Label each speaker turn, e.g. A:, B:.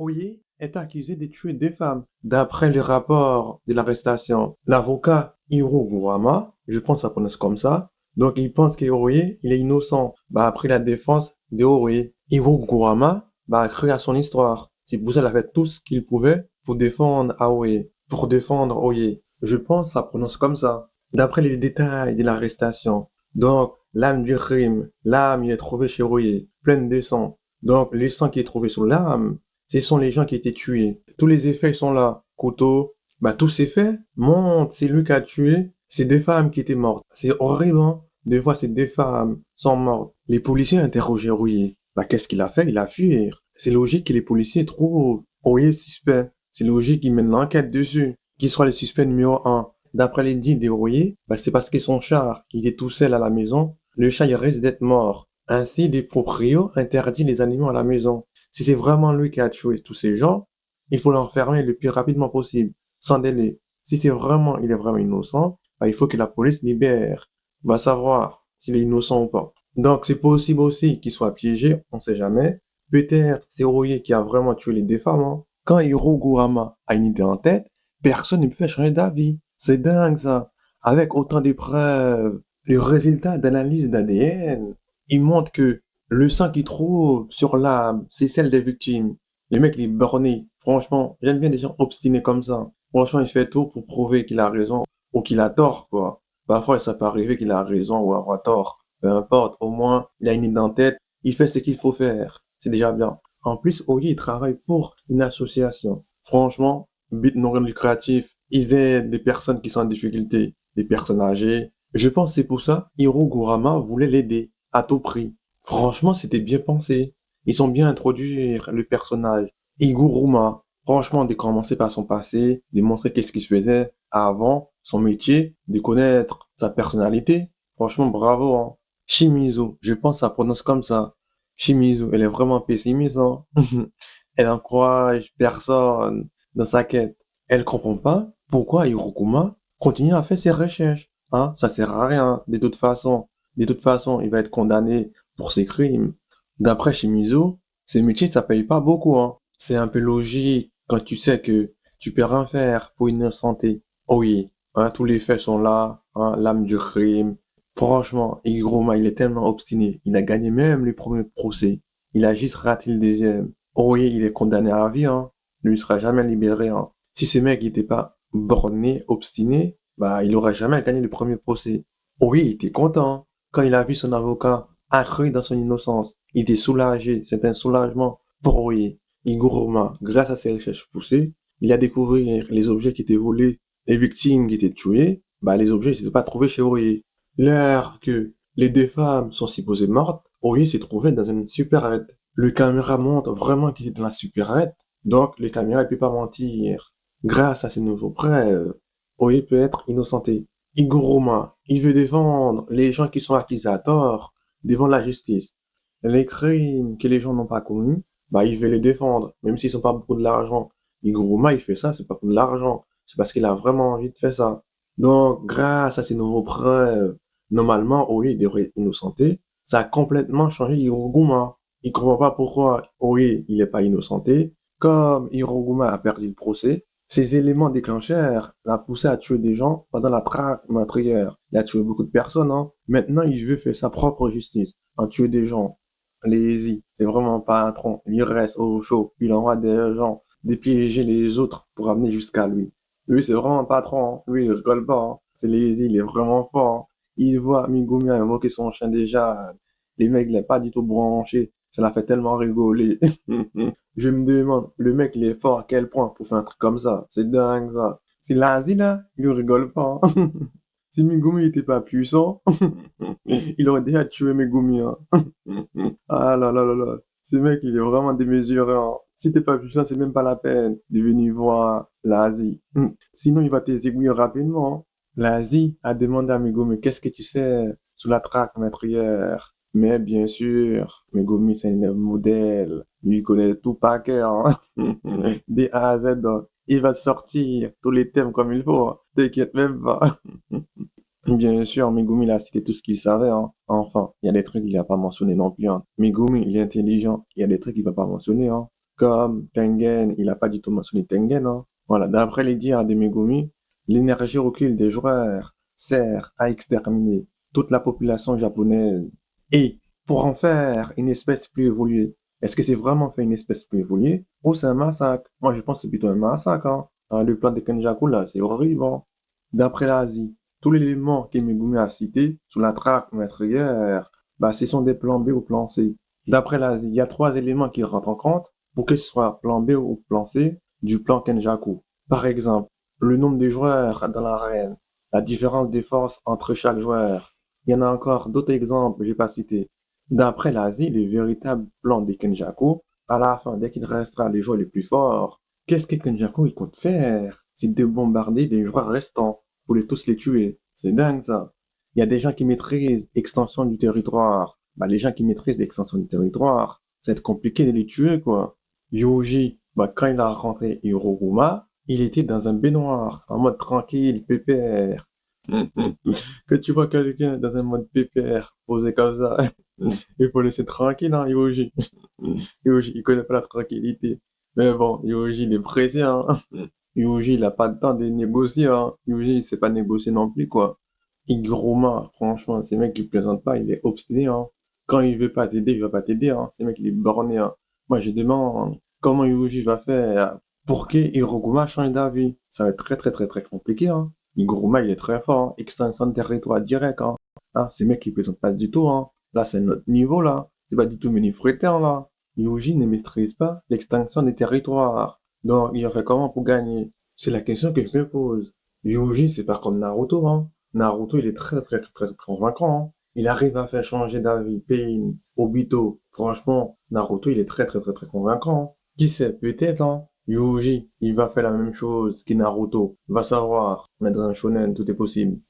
A: Oye est accusé de tuer deux femmes. D'après le rapport de l'arrestation, l'avocat Hiro Gurama, je pense que ça prononce comme ça, donc il pense que Oye, il est innocent. Après la défense de Oye, Hiro Gurama, a cru à son histoire. C'est pour ça qu'il a fait tout ce qu'il pouvait pour défendre Oye, pour défendre Oye. Je pense que ça prononce comme ça. D'après les détails de l'arrestation, donc l'âme du crime, l'âme il est trouvée chez Oye, pleine de sang. Donc le sang qui est trouvé sur l'âme, ce sont les gens qui étaient tués. Tous les effets sont là. Couteau, tous ces faits montrent c'est lui qui a tué ces deux femmes qui étaient mortes. C'est horrible, hein. Des fois, ces deux femmes sont mortes. Les policiers interrogent Rouillé. Qu'est-ce qu'il a fait? Il a fui. C'est logique que les policiers trouvent Rouillé suspect. C'est logique qu'ils mènent l'enquête dessus. Qu'il soit le suspect numéro un. D'après les dits de Rouillé, c'est parce que son chat, il est tout seul à la maison. Le chat, il risque d'être mort. Ainsi, des proprios interdisent les animaux à la maison. Si c'est vraiment lui qui a tué tous ces gens, il faut l'enfermer le plus rapidement possible, sans délai. Si il est vraiment innocent, il faut que la police libère. Va savoir s'il est innocent ou pas. Donc, c'est possible aussi qu'il soit piégé, on sait jamais. Peut-être c'est Rouillé qui a vraiment tué les deux femmes, hein. Quand Hiro Gurama a une idée en tête, personne ne peut faire changer d'avis. C'est dingue, ça. Avec autant de preuves, le résultat d'analyse d'ADN, il montre que le sang qu'il trouve sur l'âme, c'est celle des victimes. Le mec, il est borné. Franchement, j'aime bien des gens obstinés comme ça. Franchement, il fait tout pour prouver qu'il a raison ou qu'il a tort, quoi. Parfois, ça peut arriver qu'il a raison ou avoir tort. Peu importe, au moins, il a une idée en tête, il fait ce qu'il faut faire. C'est déjà bien. En plus, Oyi, il travaille pour une association. Franchement, but non lucratif, ils aident des personnes qui sont en difficulté, des personnes âgées. Je pense que c'est pour ça, Hiro Gurama voulait l'aider, à tout prix. Franchement, c'était bien pensé. Ils ont bien introduit le personnage. Iguruma, franchement, de commencer par son passé, de montrer qu'est-ce qu'il se faisait avant, son métier, de connaître sa personnalité. Franchement, bravo, hein. Shimizu, je pense que ça prononce comme ça. Shimizu, elle est vraiment pessimiste, hein. Elle encourage personne dans sa quête. Elle comprend pas pourquoi Hirokuma continue à faire ses recherches, hein. Ça sert à rien, de toute façon. De toute façon, il va être condamné pour ses crimes. D'après Shimizu, ces métiers, ça paye pas beaucoup, hein. C'est un peu logique quand tu sais que tu peux rien faire pour une santé. Oh oui, hein, tous les faits sont là, hein, l'âme du crime. Franchement, Higroma, il est tellement obstiné. Il a gagné même le premier procès. Il a juste raté le deuxième. Oh oui, il est condamné à vie, hein. Lui, il sera jamais libéré, hein. Si ce mec n'était pas borné, obstiné, il aurait jamais gagné le premier procès. Oh oui, il était content. Quand il a vu son avocat accru dans son innocence, il était soulagé. C'est un soulagement pour Oye. Igoroma, grâce à ses recherches poussées, il a découvert les objets qui étaient volés, les victimes qui étaient tuées. Les objets n'étaient pas trouvés chez Oye. L'heure que les deux femmes sont supposées mortes, Oye s'est trouvé dans une supérette. Le caméra montre vraiment qu'il est dans la supérette, donc le caméra ne peut pas mentir. Grâce à ces nouveaux preuves, Oye peut être innocenté. Igoroma, il veut défendre les gens qui sont accusés à tort devant la justice. Les crimes que les gens n'ont pas commis, il veut les défendre, même s'ils sont pas beaucoup de l'argent. Igoroma, il fait ça, c'est pas pour de l'argent. C'est parce qu'il a vraiment envie de faire ça. Donc, grâce à ces nouveaux preuves, normalement, Oye devrait être innocenté. Ça a complètement changé Hiroguma. Il comprend pas pourquoi Oye, il est pas innocenté. Comme Hiroguma a perdu le procès, ces éléments déclencheurs l'ont poussé à tuer des gens pendant la traque meurtrière. Il a tué beaucoup de personnes, hein. Maintenant, il veut faire sa propre justice, en tuer des gens. Lazy, c'est vraiment pas un tronc. Il reste au chaud. Il envoie des gens dépiéger les autres pour amener jusqu'à lui. Lui, c'est vraiment un patron, hein. Lui, il rigole pas, hein. C'est Lazy, il est vraiment fort, hein. Il voit Migumi invoquer son chien déjà. Les mecs, il est pas du tout branché. Ça l'a fait tellement rigoler. Je me demande, le mec, il est fort à quel point pour faire un truc comme ça. C'est dingue, ça. C'est Lazy, là, il rigole pas, hein. Si Megumi était pas puissant, il aurait déjà tué Megumi, hein. Ah là là là là. Ce mec, il est vraiment démesuré, hein. Si t'es pas puissant, c'est même pas la peine de venir voir l'Asie. Sinon, il va t'exécuter rapidement, hein. L'Asie a demandé à Megumi, qu'est-ce que tu sais sur la traque meurtrière? Mais bien sûr, Megumi, c'est un élève modèle. Lui, il connaît tout par cœur, hein. D A à Z, hein. Il va sortir tous les thèmes comme il faut, hein. T'inquiète même pas. Bien sûr, Megumi, il a cité tout ce qu'il savait, hein. Enfin, il y a des trucs qu'il n'a pas mentionné non plus, hein. Megumi, il est intelligent. Il y a des trucs qu'il va pas mentionner, hein. comme Tengen, il a pas du tout mentionné Tengen, hein. Voilà, d'après les dires de Megumi, l'énergie recul des joueurs sert à exterminer toute la population japonaise et pour en faire une espèce plus évoluée. Est-ce que c'est vraiment fait une espèce plus évoluée ou c'est un massacre? Moi, je pense que c'est plutôt un massacre, hein. Le plan de Kenjaku, là, c'est horrible, hein. D'après l'Asie, tous les éléments que Megumi a cités sous la traque meurtrière, bah, ce sont des plans B ou plan C. D'après l'Asie, il y a trois éléments qui rentrent en compte pour que ce soit plan B ou plan C du plan Kenjaku. Par exemple, le nombre de joueurs dans l'arène, la différence des forces entre chaque joueur. Il y en a encore d'autres exemples, je vais pas citer. D'après l'Asie, le véritable plan des Kenjaku, à la fin, dès qu'il restera les joueurs les plus forts, qu'est-ce que Kenjaku il compte faire? C'est de bombarder les joueurs restants pour tous les tuer. C'est dingue ça. Il y a des gens qui maîtrisent l'extension du territoire. Bah, les gens qui maîtrisent l'extension du territoire, ça va être compliqué de les tuer, quoi. Yoji, bah, quand il a rentré Hiroguma, il était dans un baignoire, en mode tranquille, pépère. Que tu vois quelqu'un dans un mode pépère, posé comme ça, il faut laisser tranquille, hein, Yoji. Yoji, il connaît pas la tranquillité. Mais bon, Yoji, il est pressé, hein. Yoji, il a pas le temps de négocier, hein. Yoji, il sait pas négocier non plus, quoi. Higroma, franchement, c'est mec qui plaisante pas, il est obstiné, hein. Quand il veut pas t'aider, il va pas t'aider, hein. C'est mec, il est borné, hein. Moi, je demande comment Yuji va faire pour que Hiroguma change d'avis. Ça va être très, très, très, très compliqué, hein. Hiroguma, il est très fort, hein. Extension de territoire direct, hein. Hein, c'est mec qui plaisante pas du tout, hein. Là, c'est notre niveau, là. C'est pas du tout Minifruiter, là. Yuji ne maîtrise pas l'extension des territoires. Donc, il a fait comment pour gagner? C'est la question que je me pose. Yuji, c'est pas comme Naruto, hein. Naruto, il est très, très, très, très convaincant, hein. Il arrive à faire changer d'avis Pain, Obito. Franchement, Naruto, il est très, très, très, très convaincant, hein. Qui sait, peut-être, hein. Yuji, il va faire la même chose que Naruto. Il va savoir, on est dans un shonen, tout est possible.